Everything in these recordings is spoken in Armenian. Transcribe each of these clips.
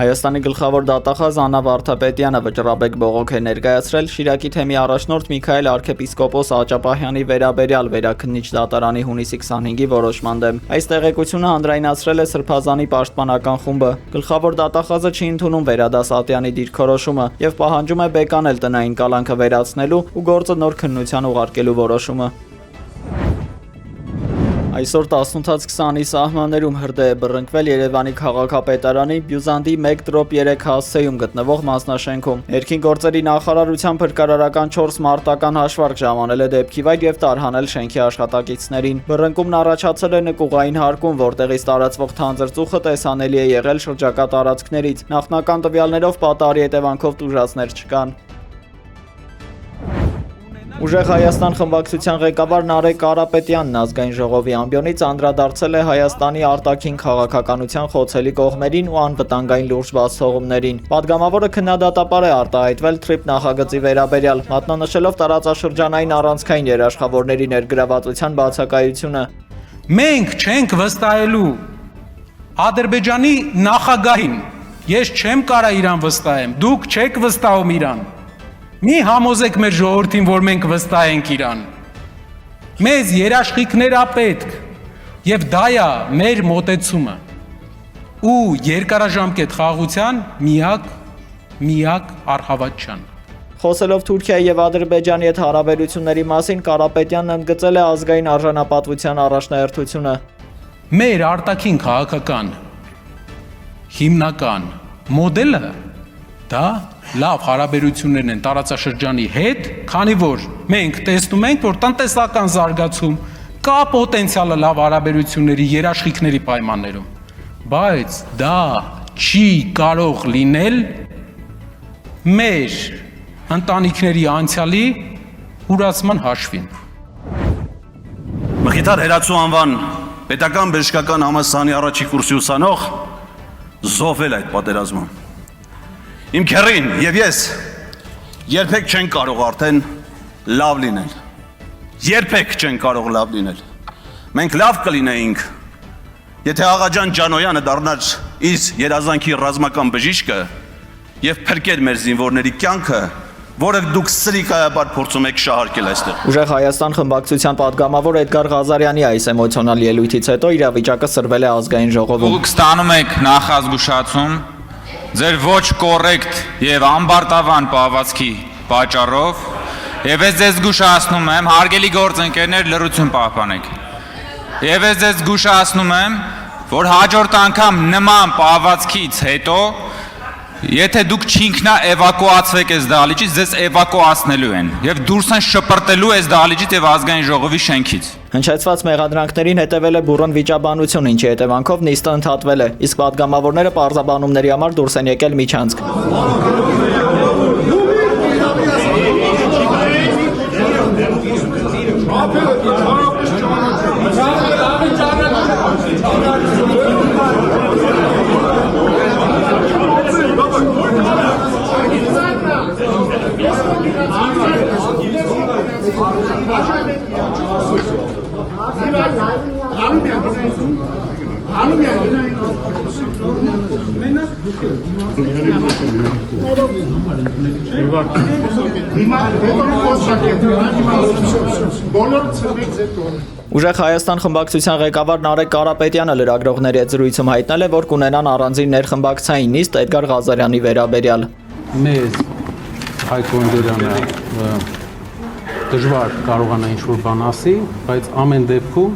Հայաստանի գլխավոր դատախազ Աննա Վարդապետյանը վճռաբեկ բողոք է ներկայացրել Շիրակի թեմի առաջնորդ Միքայել arczepiskopos Աճապահյանի վերաբերյալ Վերաքննիչ դատարանի հունիսի 25-ի որոշման դեմ։ Այս տեղեկությունը հանրայնացրել է Սրբազանի պաշտպանական խումբը։ Գլխավոր դատախազը չի ընդունում Վերադասատյանի դիրքորոշումը եւ պահանջում է բեկանել տնային կալանքը վերացնելու ու գործը նոր քննության ուղարկելու որոշումը։ Այսօր 18-20-ի սահմաններում հրդեհ է բռնկվել Երևանի քաղաքապետարանի Բյուզանդի 1/3 հասցեում գտնվող մասնաշենքում։ Ներքին գործերի նախարարության փրկարարական 4 մարտական հաշվարկ ժամանել է դեպքի վայր եւ տարհանել շենքի աշխատակիցներին։ Բռնկումն առաջացել է նկուղային հարկում, որտեղից տարածվող թանձր ծուխը տեսանելի է եղել շրջակա տարածքներից։ Նախնական տվյալներով պատահարի հետևանքով տուժածներ չկան։ Ուժեղ Հայաստան խմբակցության ղեկավար Նարեկ Կարապետյանն ազգային ժողովի ամբիոնից անդրադարձել է Հայաստանի արտաքին քաղաքականության խոցելի կողմերին ու անվտանգային լուրջ բացթողումներին։ Պատգամավորը քննադատապար է արտահայտվել TRIP նախագծի վերաբերյալ, մատնանշելով տարածաշրջանային առանցքային երաշխավորների ներգրավվածության բացակայությունը։ Մենք չենք վստահելու Ադրբեջանի նախագահին։ Ես չեմ կարա իրան վստահեմ, դուք չեք վստահում իրան։ Մի համոզեք մեր ժողովրդին, որ մենք վստահենք իրան։ Մեզ երաշխիքներ ա պետք եւ դա է մեր մոտեցումը ու երկարաժամկետ խաղաղության միակ առհավատչան։ Խոսելով Թուրքիայի եւ Ադրբեջանի հետ հարաբերությունների մասին Կարապետյանն ընդգծել է ազգային արժանապատվության առաջնահերթությունը։ Մեր արտաքին քաղաքական հիմնական մոդելը դա լավ հարաբերություններն են տարածաշրջանի հետ, քանի որ մենք տեսնում ենք, որ տնտեսական զարգացում կա պոտենցիալը լավ հարաբերությունների երաշխիքների պայմաններում, բայց դա չի կարող լինել մեր ընտանիքների անցյալի ուրացման հաշվին։ Մխիթար Հերացու անվան պետական բժշկական համալսարանի առաջի կուրսի ուսանող զոհվել այդ պատերազմում։ Իմ քեռին եւ ես երբեք չեն կարող արդեն լավ լինել։ Երբեք չեն կարող լավ լինել։ Մենք լավ կլինեինք, եթե Աղաջան Ջանոյանը դառնար իր երազանքի ռազմական բժիշկը եւ փրկեր մեր զինվորների կյանքը, որը դուք սրիկայաբար փորձում եք շահարկել այստեղ։ Ուժեղ Հայաստան խմբակցության падգամավոր Էդգար Ղազարյանի այս էմոցիոնալ ելույթից հետո իրավիճակը սրվել է ազգային ժողովում։ Դուք ստանում եք նախազգուշացում ձեր ոչ կոռեկտ եւ ամբարտավան պահվածքի պատճառով եւ ես ձեզ զգուշացնում եմ, հարգելի գործընկերներ, լրություն պահպանեք։ Եվ ես ձեզ զգուշացնում եմ, որ հաջորդ անգամ նման պահվածքից հետո, եթե դուք չինքնա էվակուացվեք այս դահլիճից, ձեզ էվակուացնելու են եւ դուրս են շպրտելու այս դահլիճից եւ ազգային ժողովի շենքից։ Հնչեցված մեղադրանքներին հետևել է բուռն վիճաբանություն, ինչի հետևանքով նիստը ընդհատվել է, իսկ падգամավորները պարզաբանումների համար դուրս են եկել միջանցք։ Ուժեղ Հայաստան խմբակցության ղեկավար Նարեկ Կարապետյանը լրագրողների հետ զրույցում հայտնել է, որ կունենան առանձին ներխմբակցային նիստ Էդգար Ղազարյանի վերաբերյալ։ Մեզ Հայկ Օնդերյանը դժվար կարողանա ինչ-որ բան ասի, բայց ամեն դեպքում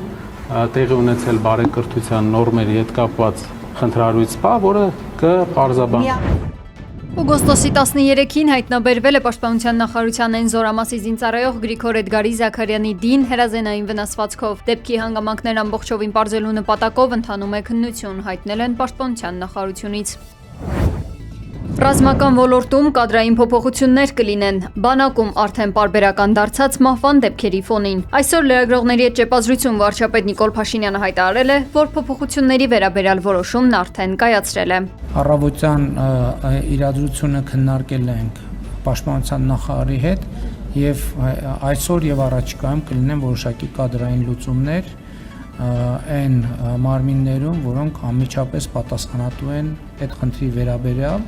տեղի ունեցել բարեկրթության նորմերի հետ կապված խնդրահարույց, որը կպարզաբանի։ Օգոստոսի 13-ին հայտնաբերվել է Պաշտպանության նախարարության այն զորամասի զինծառայող Գրիգոր Էդգարի Զաքարյանի դին հրազենային վնասվածքով։ Դեպքի հանգամանքներ ամբողջովին պարզելու նպատակով ընթանում է քննություն, հայտնել են Պաշտպանության նախարարությունից։ Ռազմական ոլորտում կադրային փոփոխություններ կլինեն։ Բանակում արդեն պարբերական դարձած մահվան դեպքերի ֆոնին։ Այսօր լրագրողների հետ ճեպազրույցում վարչապետ Նիկոլ Փաշինյանը հայտարարել է, որ փոփոխությունների վերաբերյալ որոշումն արդեն կայացրել է։ Առավոտյան իրադրությունը քննարկել ենք Պաշտպանության նախարարի հետ եւ այսօր եւ առաջիկայում կլինեն որոշակի կադրային լուծումներ այն մարմիններում, որոնք անմիջապես պատասխանատու են այդ խնդրի վերաբերյալ։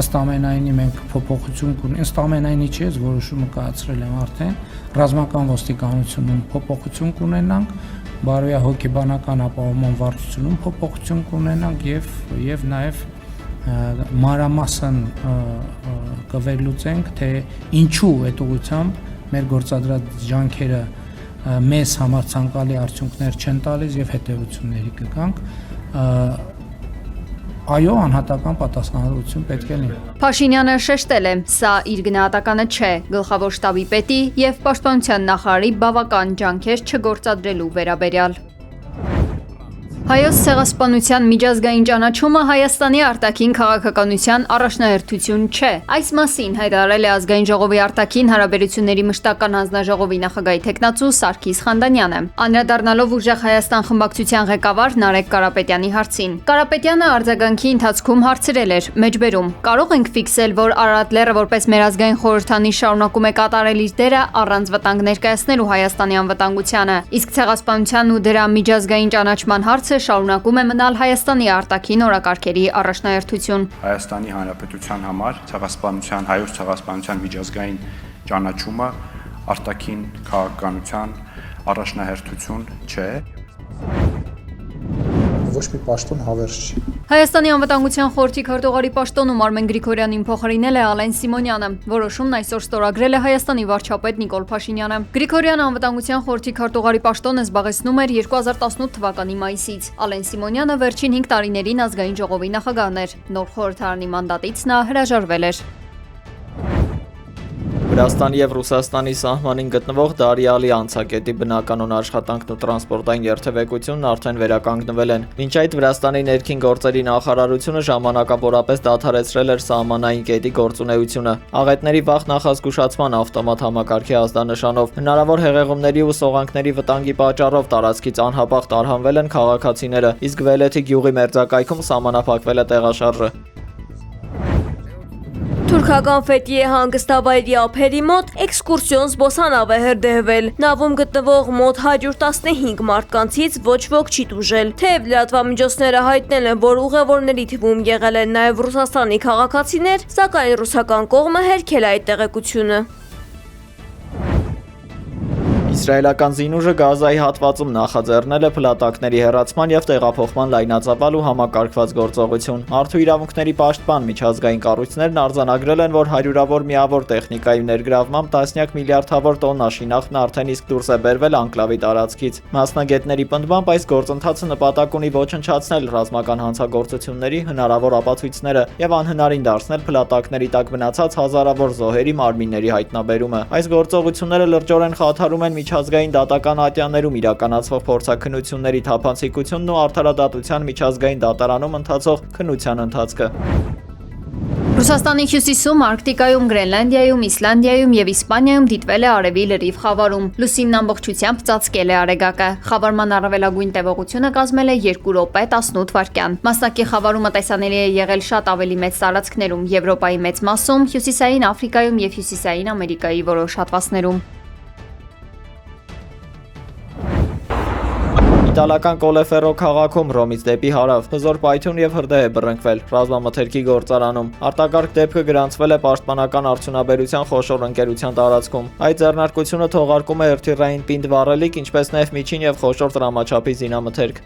Ըստ ամենայնի մենք փոփոխություն կունենանք, ըստ ամենայնի չէ, որոշումը կայացրել եմ արդեն, ռազմական ոստիկանությունում փոփոխություն կունենանք, բարոյահոգեբանական ապահովման վարչությունում փոփոխություն կունենանք եւ նաեւ մանրամասն կվերլուծենք, թե ինչու այդ ուղղությամբ մեր գործադրած ջանքերը մեզ համար ցանկալի արդյունքներ չեն տալիս եւ հետեւությունների կգանք։ Այո, անհատական պատասխանատվություն պետք է լինի։ Փաշինյանը շեշտել է, սա իր գնահատականը չէ, գլխավոր շտաբի պետի եւ պաշտպանության նախարարի բավական ջանքեր չգործադրելու վերաբերյալ։ Հայոց ցեղասպանության միջազգային ճանաչումը Հայաստանի արտաքին քաղաքականության առաջնահերթություն չէ։ Այս մասին հայտարարել է Ազգային ժողովի արտաքին հարաբերությունների մշտական հանձնաժողովի նախագահի թեկնածու Սարգիս Խանդանյանը, անդրադառնալով ուժեղ Հայաստան խմբակցության ղեկավար Նարեկ Կարապետյանի հարցին։ Կարապետյանը արձագանքի ընթացքում հարցրել էր. «Մեջբերում, կարող ենք ֆիքսել, որ Արարատ լեռը որպես մեր ազգային խորհրդանիշ շարունակում է կատարել իր դերը առանց վտանգ ներկայացնելու Հայաստանի անվտանգությանը, իսկ ցեղասպանության ու դրա միջազգային ճանաչման հարցը շարունակում է մնալ Հայաստանի արտաքին օրակարգերի առաջնահերթություն»։ Հայաստանի Հանրապետության համար ցեղասպանության, հայոց ցեղասպանության միջազգային ճանաչումը արտաքին քաղաքականության առաջնահերթություն չէ։ Ոչ մի պաշտոն հավերժ չի։ Հայաստանի անվտանգության խորհրդի քարտուղարի պաշտոնում Արմեն Գրիգորյանին փոխարինել է Ալեն Սիմոնյանը։ Որոշումն այսօր ստորագրել է Հայաստանի վարչապետ Նիկոլ Փաշինյանը։ Գրիգորյանը անվտանգության խորհրդի քարտուղարի պաշտոնը զբաղեցնում էր 2018 թվականի մայիսից։ Ալեն Սիմոնյանը վերջին 5 տարիներին Ազգային ժողովի նախագահն էր։ Նոր խորհրդարանի մանդատից նա հրաժարվել էր։ Վրաստանի եւ Ռուսաստանի սահմանին գտնվող Դարիալի անցակետի բնականոն աշխատանքն ու տրանսպորտային երթևեկությունն արդեն վերականգնվել են։ Մինչ այդ Վրաստանի ներքին գործերի նախարարությունը ժամանակավորապես դադարեցրել էր սահմանային կետի գործունեությունը։ Աղետների վաղ նախազգուշացման ավտոմատ համակարգի ազդանշանով հնարավոր հեղեղումների ու սողանքների վտանգի պատճառով տարածքից անհապաղ տարհանվել են քաղաքացիները, իսկ Վելեթի գյուղի մերձակայքում սահմանափակվել է տեղաշարժը։ Թուրքական Ֆեթիե հանգստավայրի ափերի մոտ էքսկուրսիոն զբոսանավ է հրդեհվել։ Նավում գտնվող մոտ 115 մարդկանցից ոչ ոք չի տուժել։ Թեև լրատվամիջոցները հայտնել են, որ ուղևորների թվում եղել են նաև Ռուսաստանի քաղաքացիներ, սակայն ռուսական կողմը հերքել է այդ տեղեկությունը։ Իսրայելական զինուժը Գազայի հատվածում նախաձեռնել է փլատակների հեռացման եւ տեղափոխման լայնածավալ ու համակարգված գործողություն։ Մարդու իրավունքների պաշտպան միջազգային կառույցներն արձանագրել են, որ հարյուրավոր միավոր տեխնիկայի ներգրավմամբ տասնյակ միլիարդավոր տոննա շինաղն արդեն իսկ դուրս է բերվել անկլավի տարածքից։ Մասնագետների պնդմամբ այս գործընթացը նպատակ ունի ոչնչացնել ռազմական հանցագործությունների հնարավոր ապացույցները եւ անհնարին դարձնել փլատակների տակ մնացած հազարավոր զոհերի մարմինների հայտնաբերումը։ Այս գործողությունները լրջորեն խաթարում են միջազգային դատական ատյաններում իրականացվող փորձաքննությունների թափանցիկությունն ու արդարադատության միջազգային դատարանում ընթացող քննության ընթացքը։ Ռուսաստանի հյուսիսում, Արկտիկայում, Գրենլանդիայում, Իսլանդիայում եւ Իսպանիայում դիտվել է արևի լրիվ խավարում։ Լուսինն ամբողջությամբ ծածկել է արեգակը։ Խավարման առավելագույն տևողությունը կազմել է 2 րոպե 18 վայրկյան։ Մասնակի խավարումը տեսանելի է եղել շատ ավելի մեծ տարածքներում՝ Եվրոպայի մեծ մասում, Հյուսիսային Աֆրիկայում եւ Հյուսիսային Ամերիկայի որոշ հատվածներում։ Իտալական Կոլեֆերո քաղաքում Ռոմից դեպի հարավ հզոր պայթյուն եւ հրդեհ է բռնկվել ռազմամթերքի գործարանում։ Արտակարգ դեպքը գրանցվել է պաշտպանական արդյունաբերության խոշոր ընկերության տարածքում։ Այդ ձեռնարկությունը թողարկում է հրթիռային պինդ վառելիք, ինչպես նաեւ միջին եւ խոշոր տրամաչափի զինամթերք։